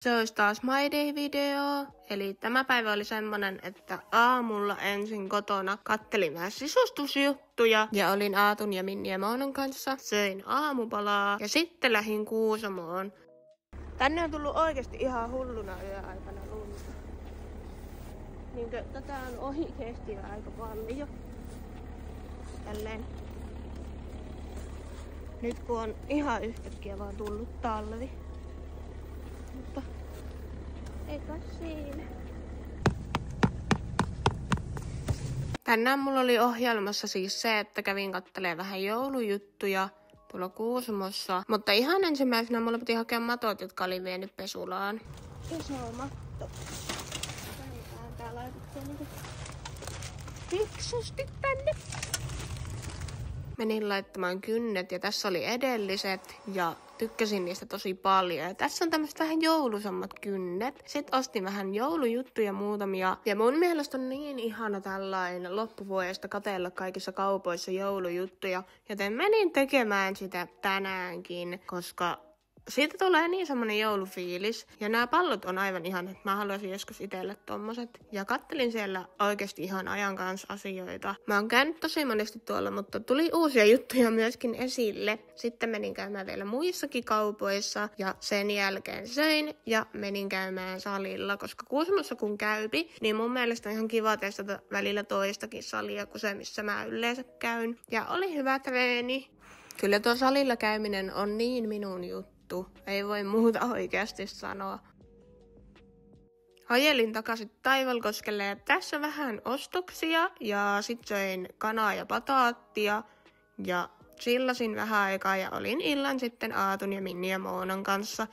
Se olisi taas My Day-video, eli tämä päivä oli semmonen, että aamulla ensin kotona kattelin vähän sisustusjuttuja ja olin Aatun ja Minni ja Moonan kanssa, söin aamupalaa ja sitten lähdin Kuusamoon. Tänne on tullut oikeesti ihan hulluna yöaikana lunta. Niinkö tätä on oikeesti aika paljon. Tälleen. Nyt kun on ihan yhtäkkiä vaan tullut talvi. Mutta eikä siinä. Tänään mulla oli ohjelmassa siis se, että kävin kattelemaan vähän joulujuttuja tuolla Kuusamossa. Mutta ihan ensimmäisenä mulla piti hakea matot, jotka olin vienyt pesulaan. Iso matto. Tää laitettiin niinku fiksusti tänne. Menin laittamaan kynnet ja tässä oli edelliset ja tykkäsin niistä tosi paljon. Ja tässä on tämmöiset vähän joulusammat kynnet. Sitten ostin vähän joulujuttuja muutamia. Ja mun mielestä on niin ihana tällainen loppuvuodesta katsella kaikissa kaupoissa joulujuttuja. Joten menin tekemään sitä tänäänkin, koska siitä tulee niin semmonen joulufiilis. Ja nämä pallot on aivan ihanat. Mä haluaisin joskus itselle tommoset. Ja kattelin siellä oikeasti ihan ajan kanssa asioita. Mä oon käynyt tosi monesti tuolla, mutta tuli uusia juttuja myöskin esille. Sitten menin käymään vielä muissakin kaupoissa. Ja sen jälkeen söin ja menin käymään salilla. Koska Kuusamossa kun käypi, niin mun mielestä on ihan kiva testata välillä toistakin salia kuin se, missä mä yleensä käyn. Ja oli hyvä treeni. Kyllä tuo salilla käyminen on niin minun juttu. Ei voi muuta oikeasti sanoa. Ajelin takaisin Taivalkoskelle ja tässä vähän ostoksia ja sit söin kanaa ja bataattia ja chillasin vähän aikaa ja olin illan sitten Aatun ja Minni ja Moonan kanssa.